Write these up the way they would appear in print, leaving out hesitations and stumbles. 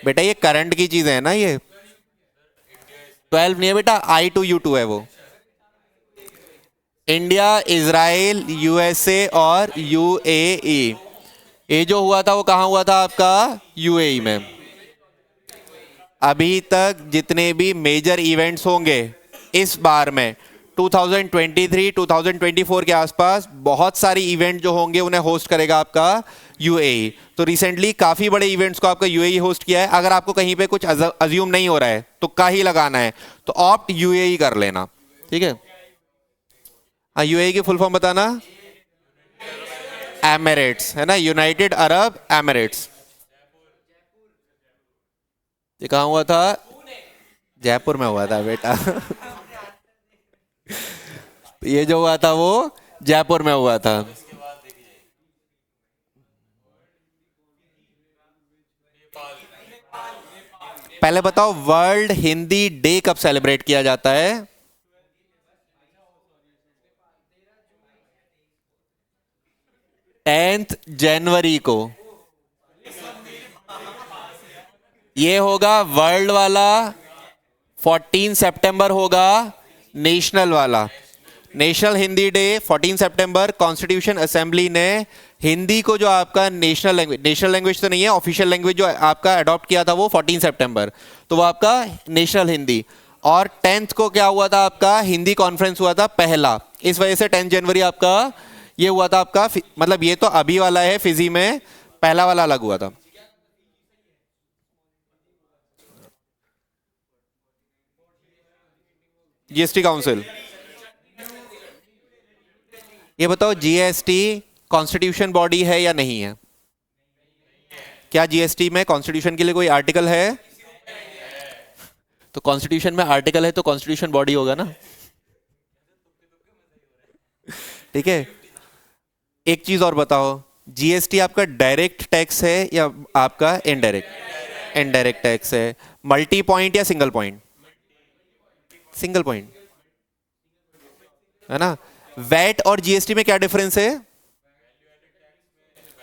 बेटा ये करंट की चीज है ना, ये 12 नहीं है बेटा, I2U2 है वो। इंडिया, इजराइल, यूएसए और यूएई। ये जो हुआ था वो कहाँ हुआ था आपका? यूएई में। अभी तक जितने भी मेजर इवेंट्स होंगे इस बार में 2023 2024 के आसपास बहुत सारी इवेंट जो होंगे उन्हें होस्ट करेगा आपका यूएई। तो रिसेंटली काफी बड़े इवेंट्स को आपका यूएई होस्ट किया है। अगर आपको कहीं पे कुछ अज्यूम नहीं हो रहा है तो का ही लगाना है तो ऑप्ट यूएई कर लेना, ठीक है। हाँ, यूएई की फुल फॉर्म बताना। एमिरेट्स है ना, यूनाइटेड अरब एमिरेट्स। ये कहाँ हुआ था? जयपुर में हुआ था बेटा। ये जो हुआ था वो जयपुर में हुआ था। पहले बताओ वर्ल्ड हिंदी डे कब सेलिब्रेट किया जाता है? 10 जनवरी को। ये होगा वर्ल्ड वाला, 14 सितंबर होगा नेशनल वाला। नेशनल हिंदी डे 14 सितंबर। कॉन्स्टिट्यूशन असेंबली ने हिंदी को जो आपका नेशनल लैंग्वेज तो नहीं है, ऑफिशियल लैंग्वेज जो आपका अडॉप्ट किया था वो 14 सितंबर, तो वो आपका नेशनल हिंदी। और 10th को क्या हुआ था आपका? हिंदी कॉन्फ्रेंस हुआ था पहला, इस वजह से 10 जनवरी आपका ये हुआ था आपका। मतलब ये तो अभी वाला है फिजी में, पहला वाला अलग हुआ था। GST council. ये बताओ जीएसटी कॉन्स्टिट्यूशन बॉडी है या नहीं है? क्या जीएसटी में कॉन्स्टिट्यूशन के लिए कोई आर्टिकल है? तो कॉन्स्टिट्यूशन में आर्टिकल है तो कॉन्स्टिट्यूशन बॉडी होगा ना, ठीक है। एक चीज और बताओ, जीएसटी आपका डायरेक्ट टैक्स है या आपका इनडायरेक्ट? इनडायरेक्ट टैक्स है। मल्टी पॉइंट या सिंगल पॉइंट? सिंगल पॉइंट है ना। वैट और जीएसटी में क्या डिफरेंस है?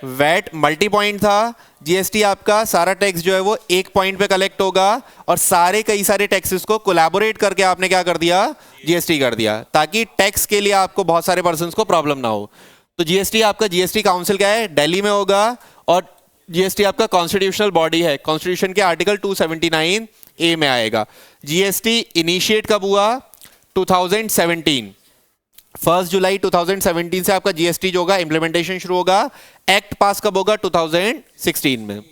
वैट मल्टी पॉइंट था, जीएसटी आपका सारा टैक्स जो है वो एक पॉइंट पे कलेक्ट होगा और सारे कई सारे टैक्सेस को कोलैबोरेट करके आपने क्या कर दिया? जीएसटी कर दिया, ताकि टैक्स के लिए आपको बहुत सारे पर्संस को प्रॉब्लम ना हो। तो जीएसटी आपका, जीएसटी काउंसिल क्या है? दिल्ली में होगा। और जीएसटी आपका कॉन्स्टिट्यूशनल बॉडी है, कॉन्स्टिट्यूशन के आर्टिकल 279 ए में आएगा। जीएसटी इनिशिएट कब हुआ? 2017। 1 जुलाई 2017 से आपका जीएसटी जो होगा इंप्लीमेंटेशन शुरू होगा। एक्ट पास कब होगा? 2016 में।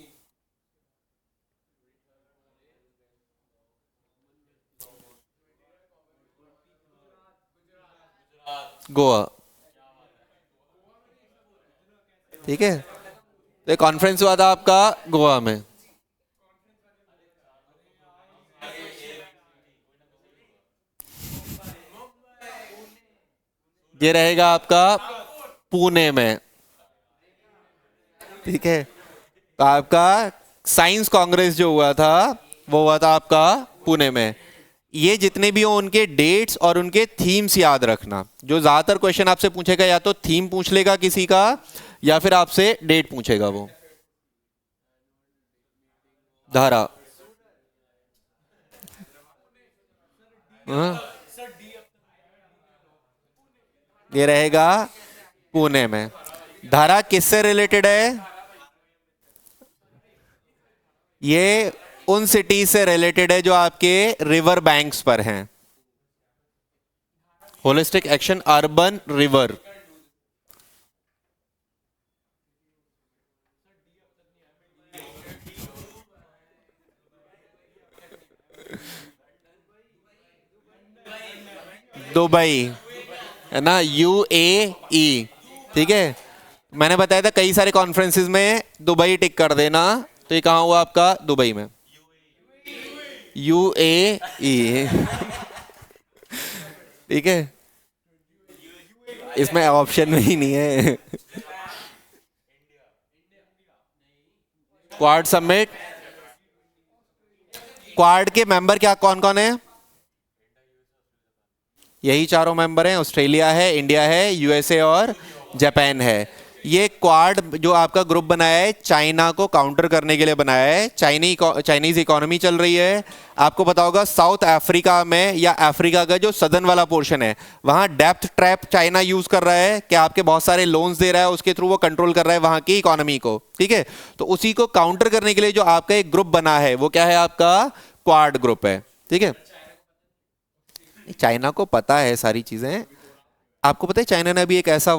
गोवा, ठीक है। तो कॉन्फ्रेंस हुआ था आपका गोवा में। ये रहेगा आपका पुणे में, ठीक है। तो आपका साइंस कांग्रेस जो हुआ था वो हुआ था आपका पुणे में। ये जितने भी हो उनके डेट्स और उनके थीम्स याद रखना। जो ज्यादातर क्वेश्चन आपसे पूछेगा या तो थीम पूछ लेगा किसी का या फिर आपसे डेट पूछेगा वो। धारा, हाँ? ये रहेगा पुणे में। धारा किससे रिलेटेड है? ये उन सिटीज से रिलेटेड है जो आपके रिवर बैंक्स पर हैं। Holistic action urban river. Dubai है ना, यूएई, ठीक है। मैंने बताया था कई सारे कॉन्फ्रेंसेस में दुबई टिक कर देना, तो ये कहां हुआ आपका? दुबई में। यूएई, ठीक है। इसमें ऑप्शन में ही नहीं है। क्वाड समिट, क्वाड के मेंबर क्या कौन कौन है? यही चारों मेंबर हैं। ऑस्ट्रेलिया है, इंडिया है, यूएसए और जापान है। ये क्वाड जो आपका ग्रुप बनाया है चाइना को काउंटर करने के लिए बनाया है। चाइनीज इकोनॉमी चल रही है। आपको पता होगा साउथ अफ्रीका में या अफ्रीका का जो सदर्न वाला पोर्शन है वहां डेप्थ ट्रैप चाइना यूज कर रहा है कि आपके बहुत सारे लोन्स दे रहा है, उसके थ्रू वो कंट्रोल कर रहा है वहां की इकोनॉमी को। ठीक है, तो उसी को काउंटर करने के लिए जो आपका एक ग्रुप बना है वो क्या है, आपका क्वाड ग्रुप है। ठीक है, चाइना को पता है सारी चीजें। आपको पता है चाइना ने अभी एक ऐसा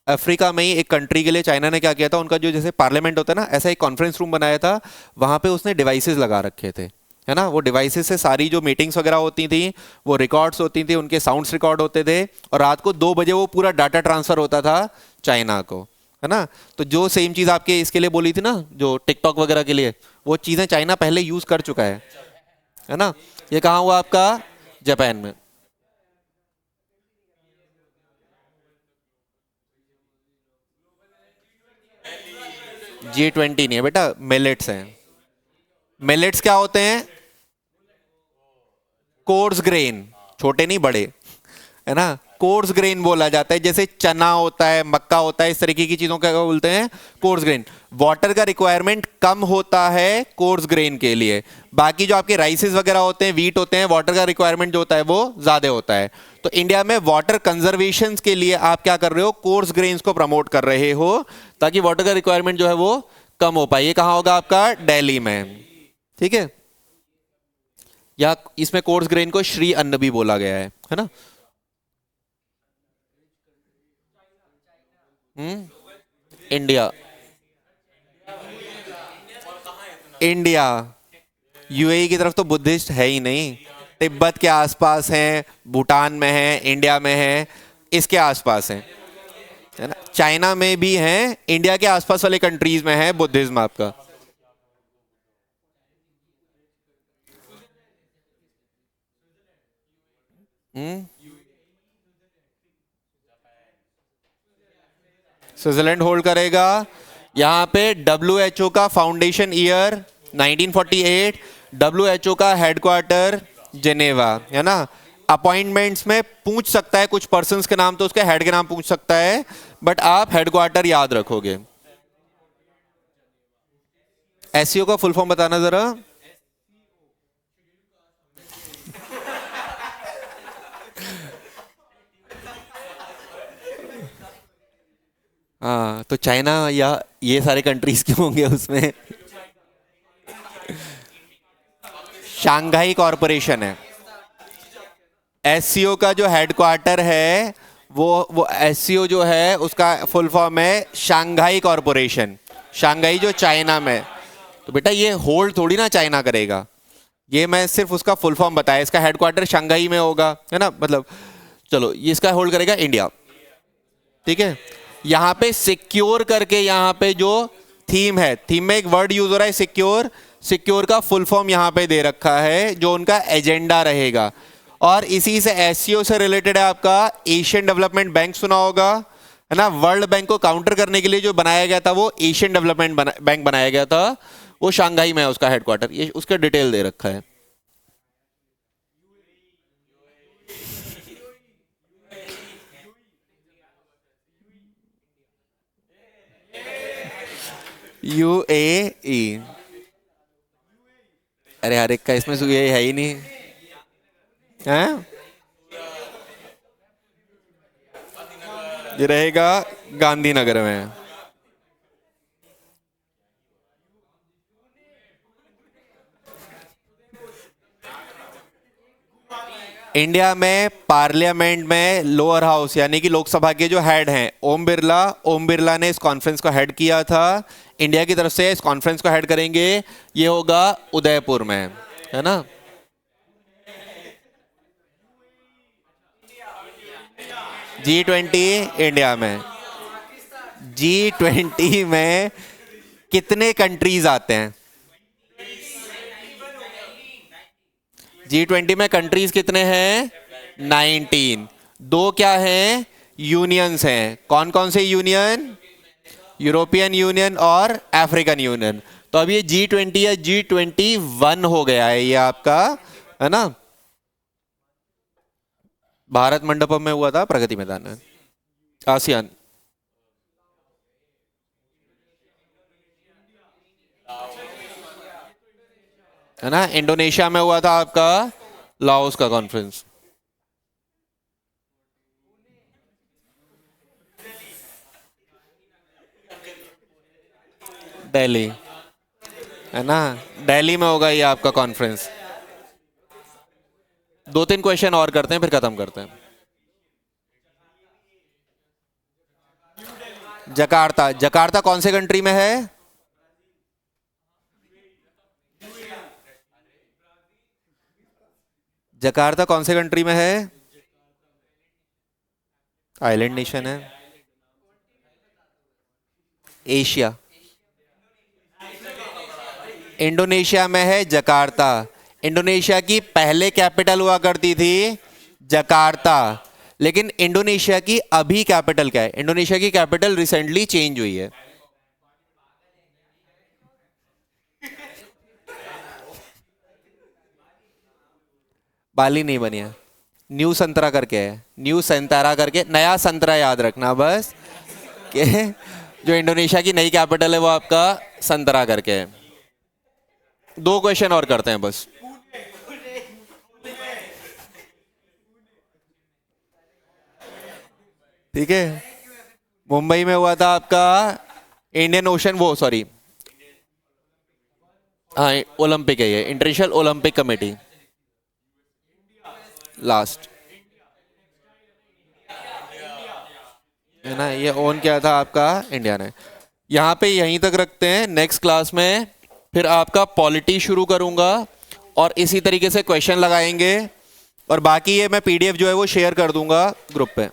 अफ्रीका में ही एक कंट्री के लिए चाइना ने क्या किया था, उनका जो जैसे पार्लियामेंट होता है ना, ऐसा एक कॉन्फ्रेंस रूम बनाया था। वहां पे उसने डिवाइसेस लगा रखे थे, है ना। वो डिवाइसेस से सारी जो मीटिंग्स वगैरह होती थी वो रिकॉर्ड्स होती थी, उनके साउंड्स रिकॉर्ड होते थे, और रात को 2 बजे वो पूरा डाटा ट्रांसफर होता था चाइना को, है ना। तो जो सेम चीज आपके इसके लिए बोली थी ना, जो टिकटॉक वगैरह के लिए, वो चीजें चाइना पहले यूज कर चुका है ना। ये कहाँ हुआ आपका, जापान में। G20 नहीं है बेटा, मिलेट्स हैं। मिलेट्स क्या होते हैं, कोर्स ग्रेन, छोटे नहीं बड़े, है ना। कोर्स ग्रेन बोला जाता है, जैसे चना होता है, मक्का होता है, इस तरीके की चीजों का बोलते हैं कोर्स ग्रेन। वाटर का रिक्वायरमेंट कम होता है कोर्स ग्रेन के लिए। बाकी जो आपके राइसेस वगैरह होते हैं, वीट होते हैं, वाटर का रिक्वायरमेंट जो होता है वो ज्यादा होता है। तो इंडिया में वाटर कंजर्वेशन के लिए आप क्या कर रहे हो, कोर्स ग्रेन्स को प्रमोट कर रहे हो ताकि वाटर का रिक्वायरमेंट जो है वो कम हो पाए। ये कहां होगा आपका, दिल्ली में। ठीक है, या इसमें कोर्स ग्रेन को श्री अन्न भी बोला गया है ना। इंडिया, इंडिया यूएई की तरफ तो बुद्धिस्ट है ही नहीं। तिब्बत के आसपास हैं, भूटान में है, इंडिया में है, इसके आसपास हैं, है ना। चाइना में भी हैं, इंडिया के आसपास वाले कंट्रीज में है बुद्धिज्म आपका। स्विट्जरलैंड होल्ड करेगा। यहां पे डब्ल्यूएचओ का फाउंडेशन ईयर 1948, डब्ल्यूएचओ का हेडक्वार्टर जेनेवा, है ना। अपॉइंटमेंट्स में पूछ सकता है कुछ पर्सन्स के नाम, तो उसके हेड के नाम पूछ सकता है, बट आप हेडक्वार्टर याद रखोगे। एसईओ का फुल फॉर्म बताना जरा। हाँ, तो चाइना या ये सारे कंट्रीज क्यों होंगे उसमें। शांघाई कॉरपोरेशन है। एससीओ का जो हेडक्वार्टर है वो एससीओ जो है उसका फुल फॉर्म है शांघाई कॉरपोरेशन। शांघाई जो चाइना में। तो बेटा ये होल्ड थोड़ी ना चाइना करेगा, ये मैं सिर्फ उसका फुल फॉर्म बताया। इसका हेडक्वार्टर शंघाई में होगा, है ना, मतलब। चलो, ये इसका होल्ड करेगा इंडिया। ठीक है, यहां पे सिक्योर करके, यहां पे जो थीम है, थीम में एक वर्ड यूज हो रहा है सिक्योर। सिक्योर का फुल फॉर्म यहां पे दे रखा है, जो उनका एजेंडा रहेगा। और इसी से एससीओ से रिलेटेड है आपका एशियन डेवलपमेंट बैंक, सुना होगा, है ना। वर्ल्ड बैंक को काउंटर करने के लिए जो बनाया गया था वो एशियन डेवलपमेंट बैंक बनाया गया था, वो शंघाई में है उसका हेडक्वार्टर। ये उसका डिटेल दे रखा है। यूएई, अरे हर एक का इसमें यूएई है ही नहीं, है। ये रहेगा गांधीनगर में। इंडिया में पार्लियामेंट में लोअर हाउस यानी कि लोकसभा के जो हेड हैं ओम बिरला ने इस कॉन्फ्रेंस को हेड किया था। इंडिया की तरफ से इस कॉन्फ्रेंस को हेड करेंगे, ये होगा उदयपुर में, है ना। G20 इंडिया में। G20 में कितने कंट्रीज आते हैं, G20 में कंट्रीज कितने हैं, 19। दो क्या हैं, यूनियंस हैं। कौन कौन से यूनियन, यूरोपियन यूनियन और अफ्रीकन यूनियन। तो अब ये G20 या G21 हो गया है ये आपका, है ना। भारत मंडपम में हुआ था, प्रगति मैदान में। आसियान, है ना। इंडोनेशिया में हुआ था आपका लाओस का कॉन्फ्रेंस। दिल्ली, है ना, दिल्ली में होगा ये आपका कॉन्फ्रेंस। 2-3 क्वेश्चन और करते हैं फिर खत्म करते हैं। जकार्ता, जकार्ता कौन से कंट्री में है? जकार्ता कौन से कंट्री में है? आइलैंड नेशन है। एशिया। इंडोनेशिया में है जकार्ता। इंडोनेशिया की पहले कैपिटल हुआ करती थी जकार्ता, लेकिन इंडोनेशिया की अभी कैपिटल क्या है? इंडोनेशिया की कैपिटल रिसेंटली चेंज हुई है। बाली नहीं बनी है, न्यू संतरा करके है, न्यू संतरा करके, नया संतरा याद रखना बस कि जो इंडोनेशिया की नई कैपिटल है वो आपका संतरा करके है। 2 क्वेश्चन और करते हैं बस। ठीक है, मुंबई में हुआ था आपका इंडियन ओशन, वो सॉरी, हाँ ओलंपिक है ये, इंटरनेशनल ओलंपिक कमेटी, लास्ट, है ना। ये ओन किया था आपका इंडिया ने। यहाँ पे यहीं तक रखते हैं, नेक्स्ट क्लास में फिर आपका पॉलिटी शुरू करूंगा और इसी तरीके से क्वेश्चन लगाएंगे, और बाकी ये मैं पीडीएफ जो है वो शेयर कर दूंगा ग्रुप पे।